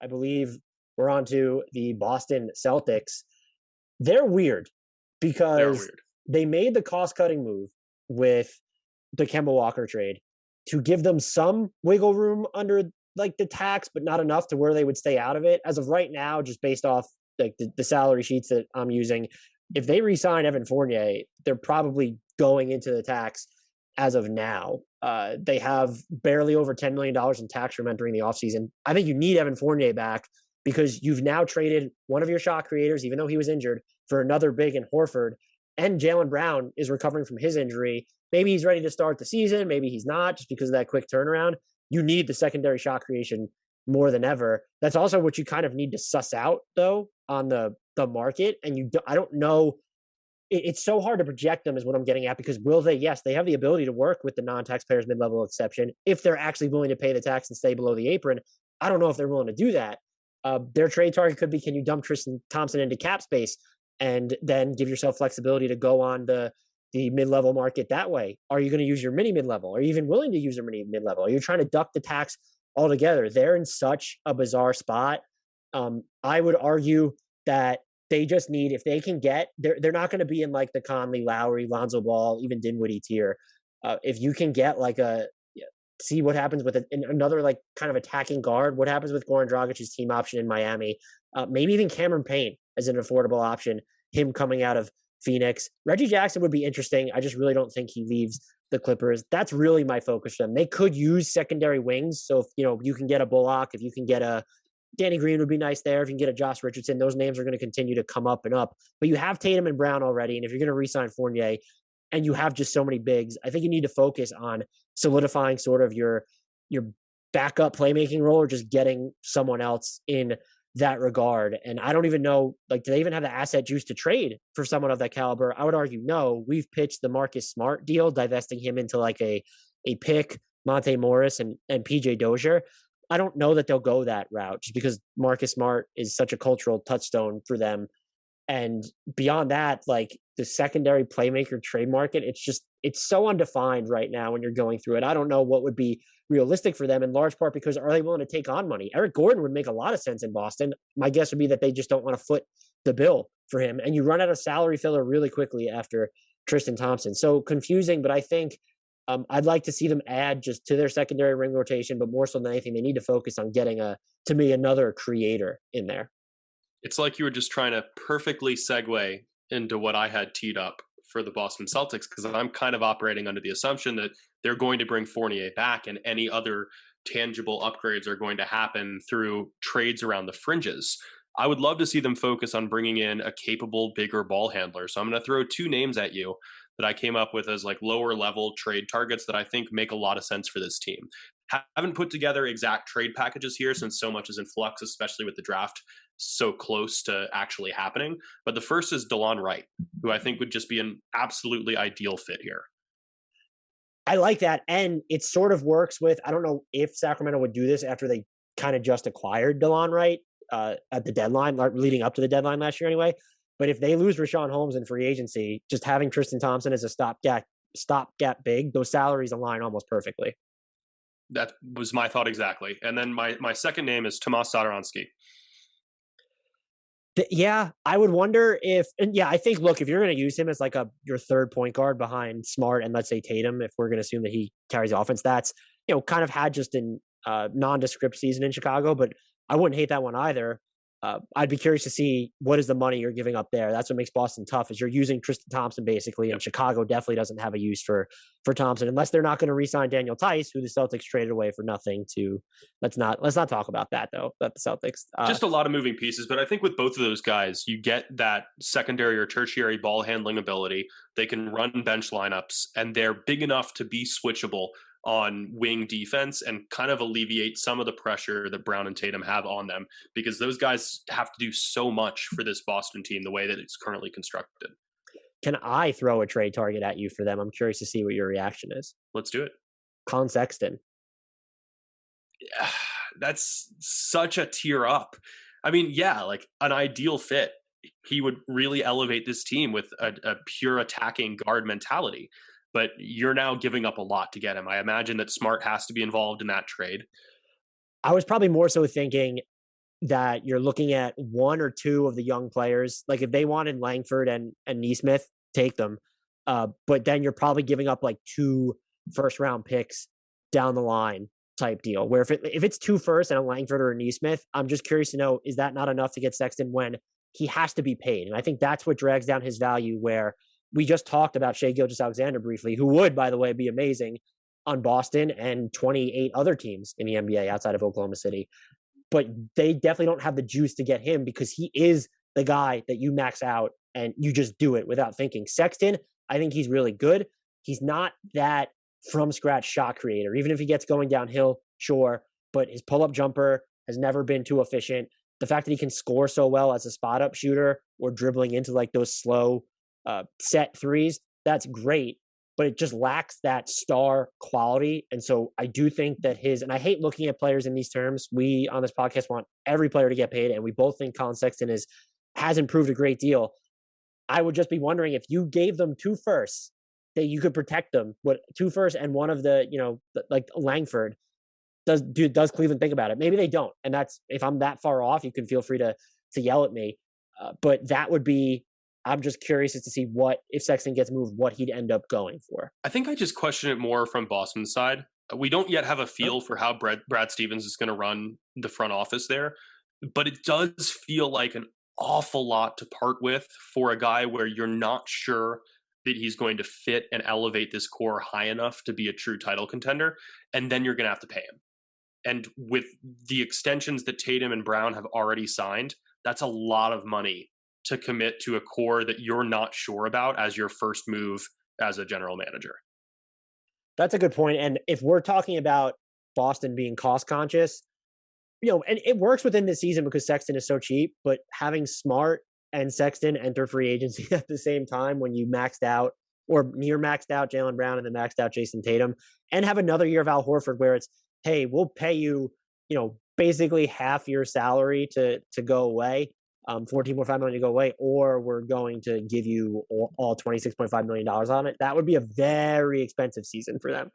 I believe we're on to the Boston Celtics. They're weird They're because weird. they made the cost-cutting move with the Kemba Walker trade to give them some wiggle room under like the tax, but not enough to where they would stay out of it. As of right now, just based off like the salary sheets that I'm using, if they re-sign Evan Fournier, they're probably going into the tax as of now. They have barely over $10 million in tax room entering the offseason. I think you need Evan Fournier back because you've now traded one of your shot creators, even though he was injured, for another big in Horford. And Jaylen Brown is recovering from his injury. Maybe he's ready to start the season. Maybe he's not, just because of that quick turnaround. You need the secondary shot creation more than ever. That's also what you kind of need to suss out, though, on the market. And I don't know. It's so hard to project them is what I'm getting at, because will they? Yes, they have the ability to work with the non-taxpayers mid-level exception if they're actually willing to pay the tax and stay below the apron. I don't know if they're willing to do that. Their trade target could be, can you dump Tristan Thompson into cap space and then give yourself flexibility to go on the mid-level market that way? Are you going to use your mini mid-level? Are you even willing to use your mini mid-level? Are you trying to duck the tax altogether? They're in such a bizarre spot. I would argue that they just need, if they can get, they're not going to be in like the Conley, Lowry, Lonzo Ball, even Dinwiddie tier. If you can get like see what happens with another like kind of attacking guard, what happens with Goran Dragic's team option in Miami, maybe even Cameron Payne as an affordable option, him coming out of Phoenix. Reggie Jackson would be interesting. I just really don't think he leaves the Clippers. That's really my focus for them. They could use secondary wings. So if you can get a Bullock, if you can get a Danny Green would be nice there. If you can get a Josh Richardson, those names are going to continue to come up and up. But you have Tatum and Brown already. And if you're going to re-sign Fournier and you have just so many bigs, I think you need to focus on solidifying sort of your backup playmaking role, or just getting someone else in that regard. And I don't even know, like, do they even have the asset juice to trade for someone of that caliber? I would argue no. We've pitched the Marcus Smart deal, divesting him into like a pick, Monte Morris and PJ Dozier. I don't know that they'll go that route, just because Marcus Smart is such a cultural touchstone for them. And beyond that, like the secondary playmaker trade market, it's so undefined right now when you're going through it. I don't know what would be realistic for them, in large part because are they willing to take on money? Eric Gordon would make a lot of sense in Boston. My guess would be that they just don't want to foot the bill for him. And you run out of salary filler really quickly after Tristan Thompson. So confusing, but I think I'd like to see them add just to their secondary ring rotation, but more so than anything, they need to focus on getting to me, another creator in there. It's like you were just trying to perfectly segue into what I had teed up for the Boston Celtics, because I'm kind of operating under the assumption that they're going to bring Fournier back and any other tangible upgrades are going to happen through trades around the fringes. I would love to see them focus on bringing in a capable, bigger ball handler. So I'm going to throw two names at you that I came up with as like lower level trade targets that I think make a lot of sense for this team. Haven't put together exact trade packages here since so much is in flux, especially with the draft so close to actually happening. But the first is Delon Wright, who I think would just be an absolutely ideal fit here. I like that. And it sort of works with, I don't know if Sacramento would do this after they kind of just acquired Delon Wright at the deadline, leading up to the deadline last year anyway. But if they lose Richaun Holmes in free agency, just having Tristan Thompson as a stopgap big, those salaries align almost perfectly. That was my thought exactly. And then my second name is Tomas Satoransky. Yeah, I would wonder if, and yeah, I think, look, if you're going to use him as like your third point guard behind Smart and let's say Tatum, if we're going to assume that he carries the offense, that's, kind of had just a nondescript season in Chicago, but I wouldn't hate that one either. I'd be curious to see what is the money you're giving up there. That's what makes Boston tough, is you're using Tristan Thompson basically, and Chicago definitely doesn't have a use for Thompson unless they're not going to re-sign Daniel Tice, who the Celtics traded away for nothing. Let's not talk about that though. About the Celtics, just a lot of moving pieces. But I think with both of those guys, you get that secondary or tertiary ball handling ability. They can run bench lineups, and they're big enough to be switchable on wing defense and kind of alleviate some of the pressure that Brown and Tatum have on them, because those guys have to do so much for this Boston team the way that it's currently constructed. Can I throw a trade target at you for them? I'm curious to see what your reaction is. Let's do it. Collin Sexton. Yeah, that's such a tier up. I mean, yeah, like an ideal fit. He would really elevate this team with a pure attacking guard mentality. But you're now giving up a lot to get him. I imagine that Smart has to be involved in that trade. I was probably more so thinking that you're looking at one or two of the young players. Like if they wanted Langford and Neesmith, take them. But then you're probably giving up like 2 first round picks down the line type deal. Where if it's 2 firsts and a Langford or a Neesmith, I'm just curious to know, is that not enough to get Sexton when he has to be paid? And I think that's what drags down his value. Where we just talked about Shai Gilgeous-Alexander briefly, who would, by the way, be amazing on Boston and 28 other teams in the NBA outside of Oklahoma City. But they definitely don't have the juice to get him because he is the guy that you max out and you just do it without thinking. Sexton, I think he's really good. He's not that from scratch shot creator. Even if he gets going downhill, sure, but his pull-up jumper has never been too efficient. The fact that he can score so well as a spot-up shooter or dribbling into like those slow set threes, that's great, but it just lacks that star quality. And so I do think that and I hate looking at players in these terms. We on this podcast want every player to get paid, and we both think Collin Sexton has improved a great deal. I would just be wondering if you gave them 2 firsts that you could protect them, 2 firsts and one of the, like Langford, does Cleveland think about it? Maybe they don't. And that's, if I'm that far off, you can feel free to yell at me. But that would be, I'm just curious as to see if Sexton gets moved, what he'd end up going for. I think I just question it more from Boston's side. We don't yet have a feel for how Brad Stevens is going to run the front office there, but it does feel like an awful lot to part with for a guy where you're not sure that he's going to fit and elevate this core high enough to be a true title contender, and then you're going to have to pay him. And with the extensions that Tatum and Brown have already signed, that's a lot of money to commit to a core that you're not sure about as your first move as a general manager. That's a good point. And if we're talking about Boston being cost conscious, and it works within the season because Sexton is so cheap, but having Smart and Sexton enter free agency at the same time when you maxed out or near maxed out Jaylen Brown and then maxed out Jason Tatum, and have another year of Al Horford where it's, hey, we'll pay you, basically half your salary to go away, $14.5 million to go away, or we're going to give you all $26.5 million on it. That would be a very expensive season for them.